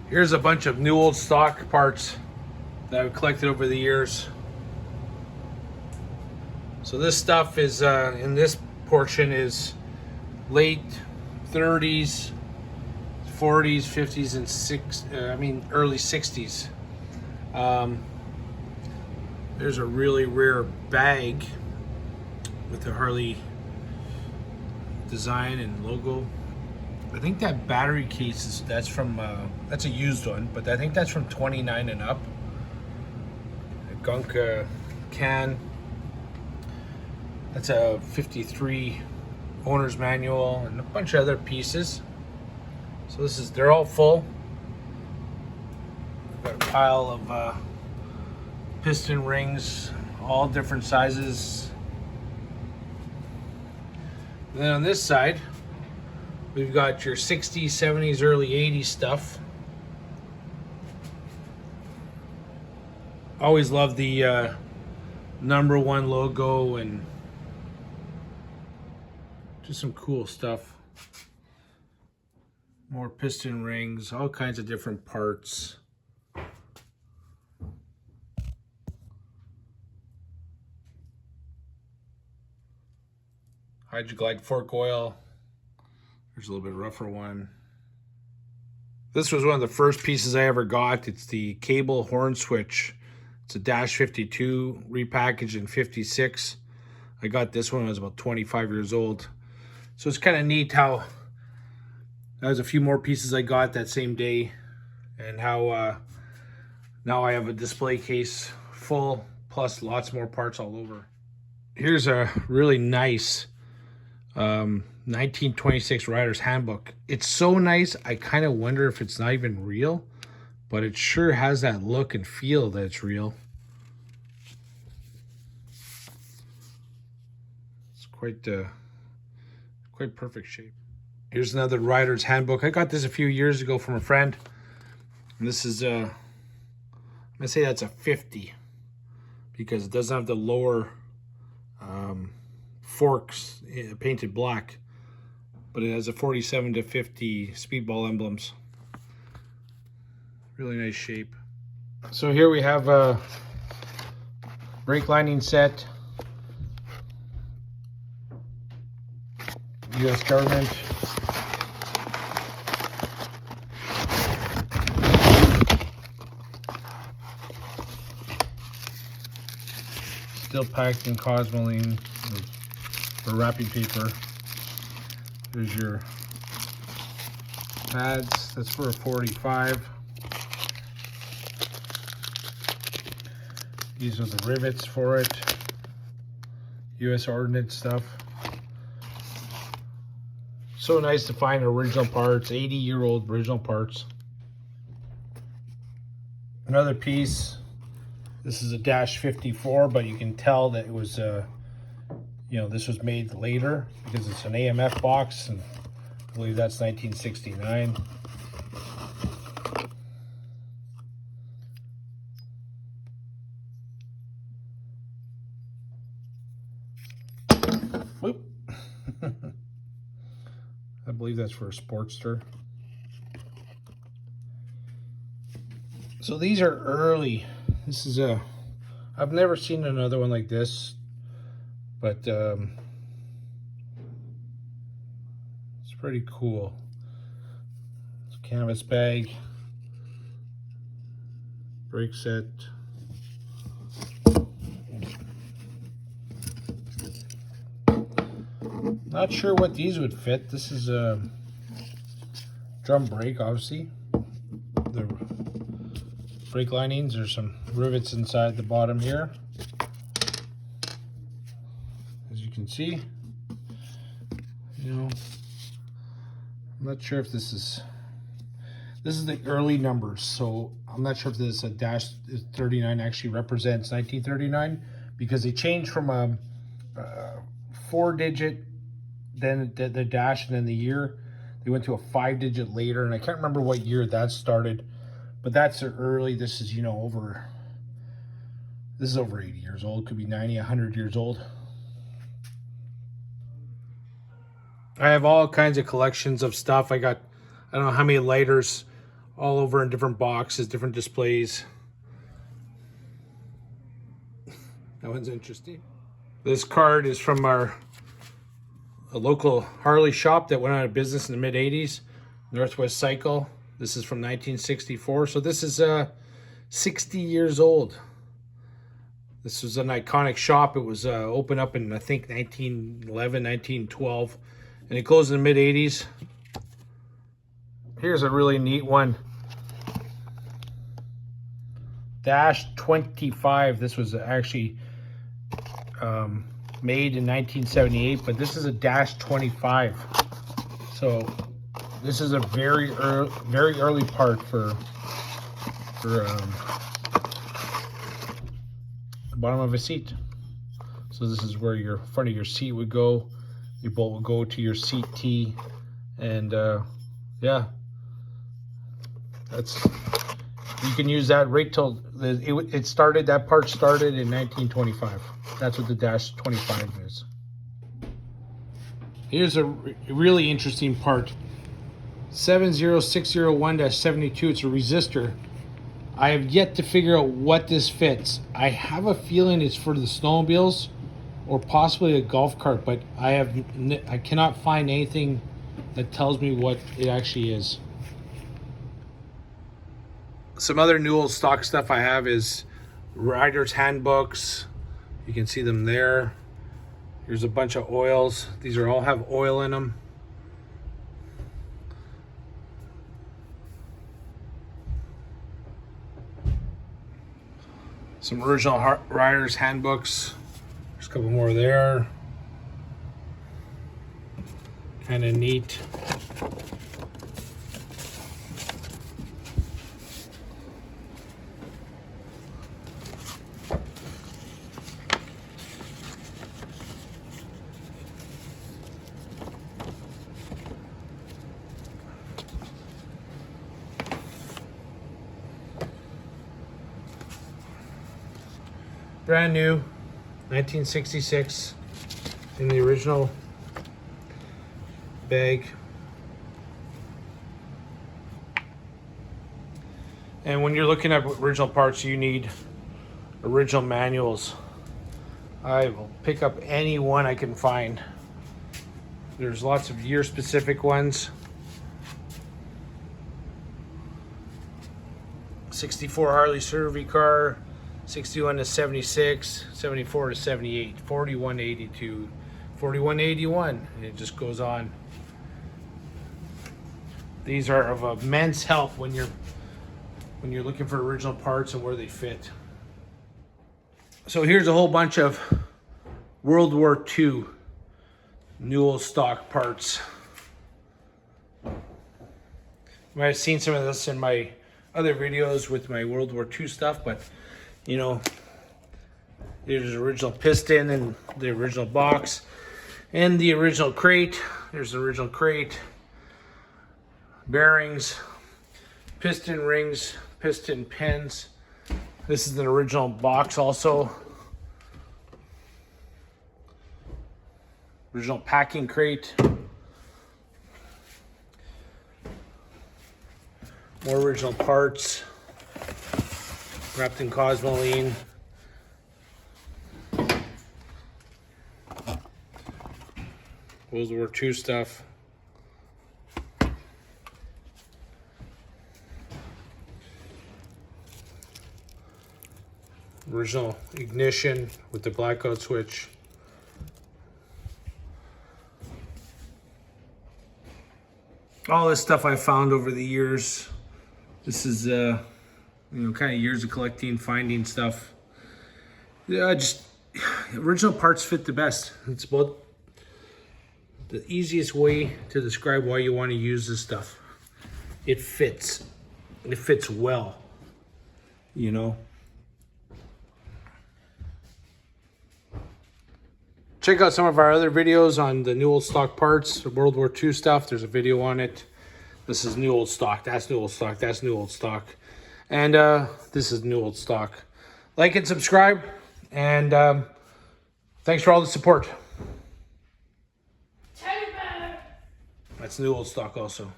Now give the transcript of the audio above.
Here's a bunch of new old stock parts that I've collected over the years. So this stuff is in this portion is late 30s, 40s, 50s, and early 60s. There's a really rare bag with the Harley design and logo. I think that battery case that's a used one, but I think that's from 29 and up. A gunk can. That's a 53 owner's manual and a bunch of other pieces. So they're all full. Got a pile of piston rings, all different sizes. And then on this side, we've got your 60s, 70s, early 80s stuff. Always love the #1 logo and just some cool stuff. More piston rings, all kinds of different parts. Hydroglide fork oil. There's a little bit rougher one. This was one of the first pieces I ever got. It's the cable horn switch. It's a -52 repackaged in 56. I got this one when I was about 25 years old. So it's kind of neat how there's a few more pieces I got that same day, and how now I have a display case full, plus lots more parts all over. Here's a really nice 1926 Rider's Handbook. It's so nice, I kind of wonder if it's not even real, but it sure has that look and feel that it's real. It's quite perfect shape. Here's another Rider's Handbook. I got this a few years ago from a friend, and this is I'm gonna say that's a 50 because it doesn't have the lower forks painted black, but it has a 47 to 50 speedball emblems. Really nice shape. So here we have a brake lining set, US government. Still packed in cosmoline or wrapping paper. There's your pads. That's for a 45. These are the rivets for it. US Ordnance stuff. So nice to find original parts, 80-year-old original parts. Another piece. This is a -54, but you can tell that it was, this was made later because it's an AMF box, and I believe that's 1969. Whoop. I believe that's for a Sportster. So these are early. This is I've never seen another one like this, but it's pretty cool. It's a canvas bag, brake set. Not sure what these would fit. This is a drum brake, obviously. The brake linings, there's some rivets inside the bottom here, as you can see. I'm not sure if this is the early numbers, so I'm not sure if this a -39 actually represents 1939, because they changed from a 4-digit, then the dash, and then the year. They went to a 5-digit later, and I can't remember what year that started, but that's early. This is over 80 years old. Could be 90, 100 years old. I have all kinds of collections of stuff. I don't know how many lighters, all over in different boxes, different displays. That one's interesting. This card is from a local Harley shop that went out of business in the mid-80s, Northwest Cycle. This is from 1964, so this is 60 years old. This was an iconic shop. It was opened up in, I think, 1911, 1912, and it closed in the mid-80s. Here's a really neat one. Dash 25. This was actually made in 1978, but this is a Dash 25. So this is a very early part for the bottom of a seat. So this is where your front of your seat would go. Your bolt would go to your seat T, and yeah, that's, you can use that right till it started. That part started in 1925. That's what the Dash 25 is. Here's a really interesting part. 70601-72. It's a resistor. I have yet to figure out what this fits. I have a feeling it's for the snowmobiles or possibly a golf cart, but I cannot find anything that tells me what it actually is. Some other new old stock stuff I have is rider's handbooks. You can see them there. Here's a bunch of oils. These all have oil in them. Some original rider's handbooks. There's a couple more there. Kind of neat. Brand new, 1966, in the original bag. And when you're looking at original parts, you need original manuals. I will pick up any one I can find. There's lots of year-specific ones. 64 Harley Survey car. 61 to 76, 74 to 78, 41 to 82, 41 to 81, and it just goes on. These are of immense help when you're looking for original parts and where they fit. So here's a whole bunch of World War II new old stock parts. You might have seen some of this in my other videos with my World War II stuff, but you know, there's the original piston and the original box and the original crate. There's the original crate, bearings, piston rings, piston pins. This is an original box also. Original packing crate. More original parts. Wrapped in cosmoline. World War II stuff. Original ignition with the blackout switch. All this stuff I found over the years. This is kind of years of collecting, finding stuff. Yeah, just original parts fit the best. It's about the easiest way to describe why you want to use this stuff. It fits. It fits well, you know. Check out some of our other videos on the new old stock parts, the World War II stuff. There's a video on it. This is new old stock. That's new old stock. That's new old stock. And this is new old stock. Like and subscribe. And thanks for all the support. That's new old stock also.